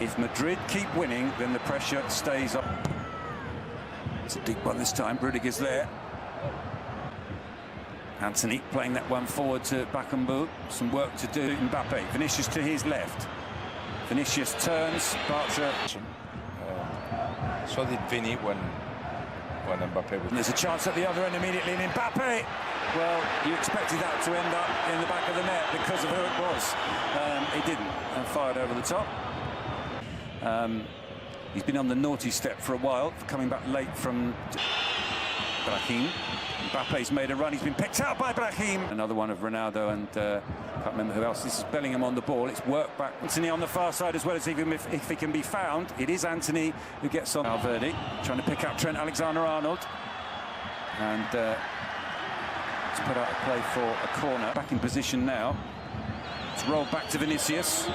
If Madrid keep winning, then the pressure stays on. It's a deep one this time. Rudiger's there. Antony playing that one forward to Bakambu. Some work to do. Mbappe. Vinicius to his left. Vinicius turns. Bartra. So did Vinny when Mbappe was... And there's a chance at the other end immediately. And Mbappe, well, you expected that to end up in the back of the net because of who it was. He didn't, and fired over the top. He's been on the naughty step for a while, coming back late from Brahim. Mbappe's made a run. He's been picked out by Brahim. Another one of Ronaldo and can't remember who else. This is Bellingham on the ball. It's work back. Antony on the far side as well, as even if he can be found. It is Antony who gets on. Valverde trying to pick up Trent Alexander-Arnold. And it's put out a play for a corner. Back in position now. It's rolled back to Vinicius.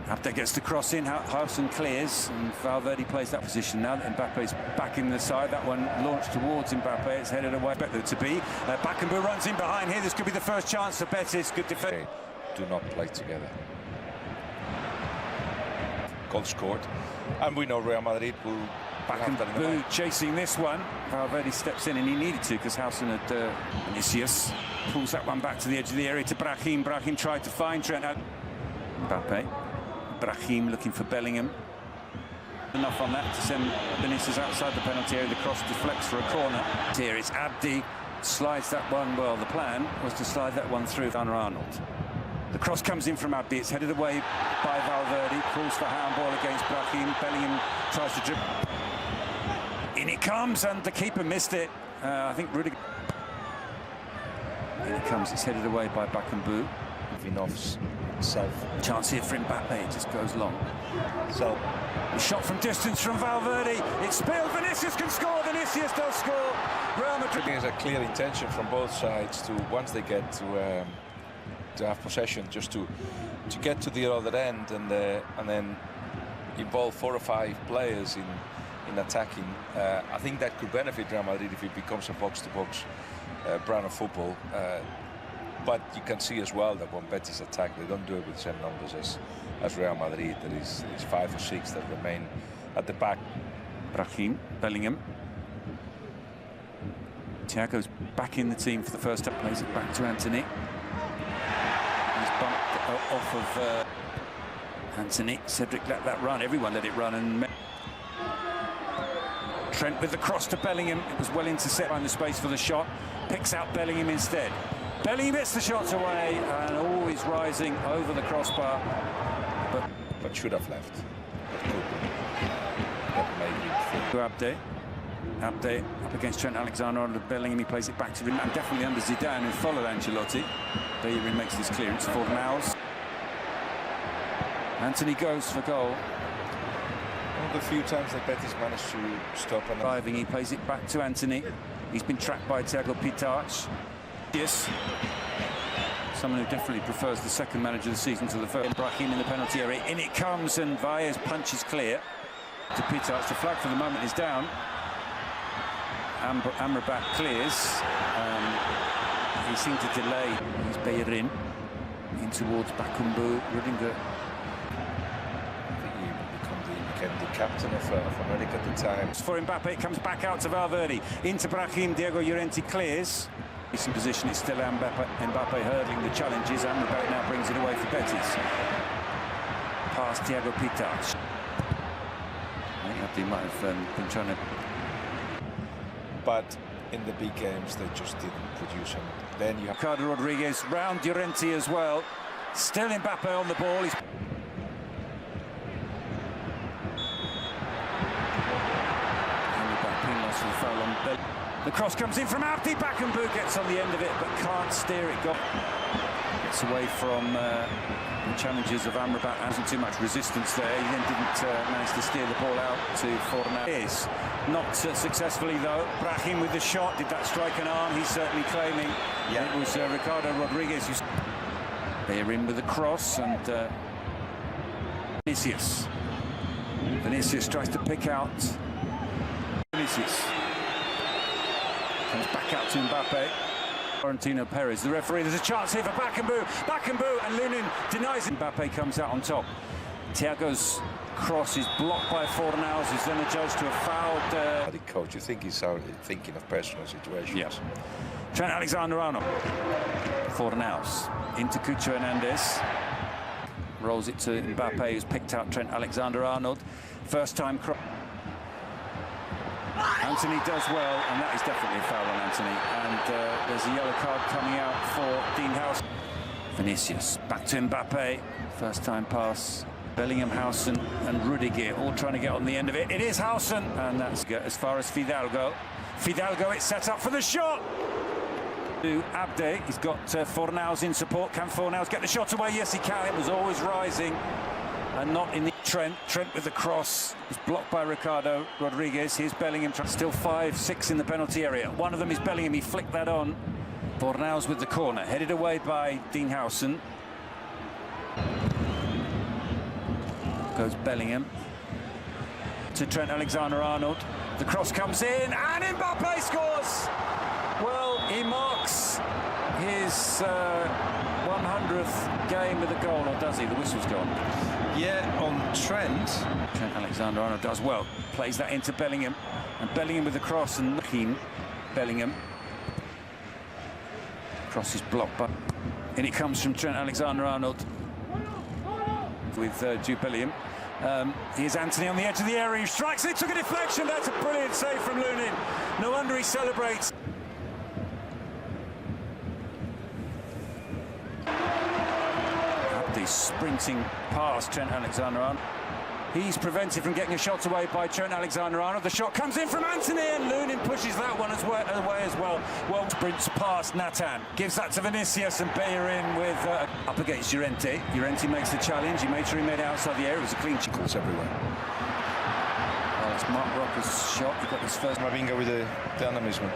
Abde gets the cross in, Housen clears, and Valverde plays that position now. Mbappe's back in the side, that one launched towards Mbappe, it's headed away. Better to be. Bakambu runs in behind here, this could be the first chance for Betis. Good defense. Do not play together. Goal scored, and we know Real Madrid will... Bakambu chasing this one. Valverde steps in, and he needed to, because Housen had... Vinicius pulls that one back to the edge of the area to Brahim. Brahim tried to find Trent. Mbappe. Brahim looking for Bellingham. Enough on that to send Vinicius outside the penalty area. The cross deflects for a corner. Here it's Abde, slides that one. Well, the plan was to slide that one through Arnold. The cross comes in from Abde. It's headed away by Valverde. Calls for handball against Brahim. Bellingham tries to dribble. In it comes, and the keeper missed it. I think Rudiger. In it comes. It's headed away by Bakambu. Vinov's self. Chance here for Mbappe, it just goes long. So, a shot from distance from Valverde. It's spilled. Vinicius can score. Vinicius does score. Real Madrid. There's a clear intention from both sides to, once they get to have possession, just to get to the other end and then involve 4 or 5 players in attacking. I think that could benefit Real Madrid if it becomes a box-to-box brand of football. But you can see as well that when Betis attack, they don't do it with the same numbers as Real Madrid. There is 5 or 6 that remain at the back. Brahim, Bellingham. Thiago's back in the team for the first time. Plays it back to Antony. He's bumped off of Antony. Cedric let that run. Everyone let it run. And Trent with the cross to Bellingham. It was well intercepted in the space for the shot. Picks out Bellingham instead. Bellingham gets the shots away, and always rising over the crossbar. But should have left. To Abde up against Trent Alexander-Arnold. Bellingham, he plays it back to him, and definitely under Zidane, who followed Ancelotti. Bellerin makes this clearance for Maus. Antony goes for goal. One of the few times that Betis managed to stop. Driving, he plays it back to Antony. He's been tracked by Thiago Pitach. Yes, someone who definitely prefers the second manager of the season to the first. Brahim in the penalty area. In it comes, and Valles punches clear to Pitach. The flag for the moment is down. Amrabat clears. He seemed to delay. He's Bellerin in towards Bakambu. Rudiger. I think he became the captain of America at the time. For Mbappe, it comes back out to Valverde. Into Brahim. Diego Llorente clears. In position, it's still Mbappe hurdling the challenges. Amrabat now brings it away for Betis. Past Thiago Pitach. I think Abde might have been trying to... But in the big games, they just didn't produce him. Then you have... Ricardo Rodriguez round Llorente as well. Still Mbappe on the ball. He's... Mbappe lost the foul on Bell. The cross comes in from Abde. Bakambu gets on the end of it, but can't steer it. Gets away from the challenges of Amrabat. Hasn't too much resistance there. He then didn't manage to steer the ball out to Fornal. Not successfully though. Brahim with the shot. Did that strike an arm? He's certainly claiming. Yeah. It was Ricardo Rodriguez who... They're in with the cross, and Vinicius. Vinicius tries to pick out Vinicius. Comes back out to Mbappe. Florentino Perez, the referee. There's a chance here for Bakambu. Bakambu, and Lunin denies it. Mbappe comes out on top. Thiago's cross is blocked by Fornals, who's then adjudged to have fouled. The coach, you think he's out thinking of personal situations. Yes. Trent Alexander-Arnold. Fornals into Cucho Hernandez. Rolls it to Mbappe, who's picked out Trent Alexander-Arnold. First time cross. Anthony does well, and that is definitely a foul on Anthony. And there's a yellow card coming out for Dean House. Vinicius back to Mbappe. First time pass. Bellingham, Hausen and Rudiger all trying to get on the end of it. It is Hausen, and that's as far as Fidalgo. Fidalgo, it's set up for the shot. To Abde, he's got Fornals in support. Can Fornals get the shot away? Yes, he can. It was always rising and not in the Trent. Trent with the cross is blocked by Ricardo Rodriguez. Here's Bellingham. Still 5-6 in the penalty area. One of them is Bellingham. He flicked that on. Fornals with the corner, headed away by Dean Hausen. Goes Bellingham to Trent Alexander-Arnold. The cross comes in and Mbappe scores. Well, he marks his 100th game with a goal, or does he? The whistle's gone. Yeah, on Trent. Trent Alexander-Arnold does well. Plays that into Bellingham, and Bellingham with the cross, and Bellingham. Cross is blocked, but in it comes from Trent Alexander-Arnold with Jude Bellingham. Here's Anthony on the edge of the area. He strikes it, took a deflection. That's a brilliant save from Lunin. No wonder he celebrates. Abdi sprinting past Trent Alexander-Arnold. He's prevented from getting a shot away by Trent Alexander-Arnold. The shot comes in from Anthony, and Lunin pushes that one away as well. Well, sprints past Nathan, gives that to Vinicius, and Bellerin with up against Llorente. Llorente makes the challenge. He made sure he made it outside the area. It was a clean shot. It's everywhere. Well, it's Mark Rocker's shot. He got his first. Mavinga with the dynamism.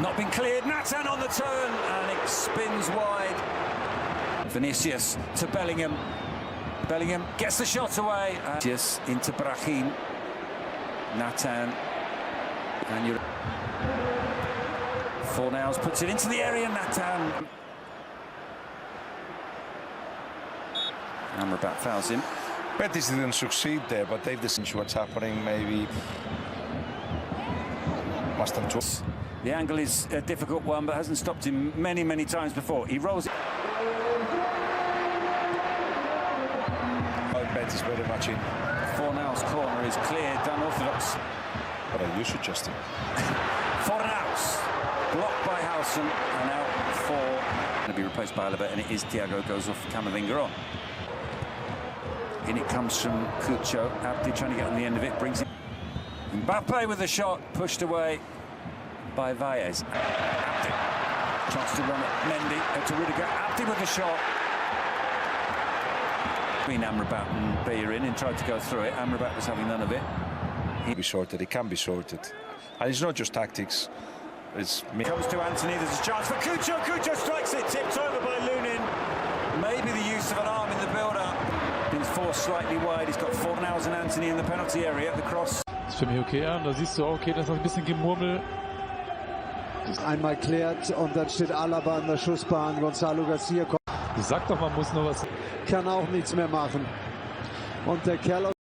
Not been cleared. Nathan on the turn, and it spins wide. Vinicius to Bellingham. Bellingham gets the shot away. Just into Brahim. Nathan. And Fornals puts it into the area. Nathan. Amrabat fouls him. Betis didn't succeed there, but they've listened to what's happening. Maybe must have took. The angle is a difficult one, but hasn't stopped him many, many times before. He rolls it. Betis very much in. Fornals' corner is cleared, unorthodox. But I use it, Justin. Fornals blocked by Hausen and out for. Going to be replaced by Alaba, and it is Thiago goes off Camavinga on. In it comes from Cucho. Abdi trying to get on the end of it, brings it. Mbappe with the shot, pushed away by Valles. Abdi chance to run it. Mendy to Rudiger. Abdi with the shot. Between Amrabat and Bellerin, and tried to go through it. Amrabat was having none of it. He be sorted. It can be sorted, and it's not just tactics. It's comes to Anthony. There's a chance for Cucho. Cucho strikes it, tipped over by Lunin. Maybe the use of an arm in the build-up. Been forced slightly wide. He's got Fornals and Anthony in the penalty area. The cross. Das ist für mich okay an. Da siehst du auch, okay, das ist ein bisschen Gemurmel. Einmal klärt und dann steht Alaba an der Schussbahn. Gonzalo Garcia kommt. Ich sag doch, man muss noch was. Kann auch nichts mehr machen. Und der Kerl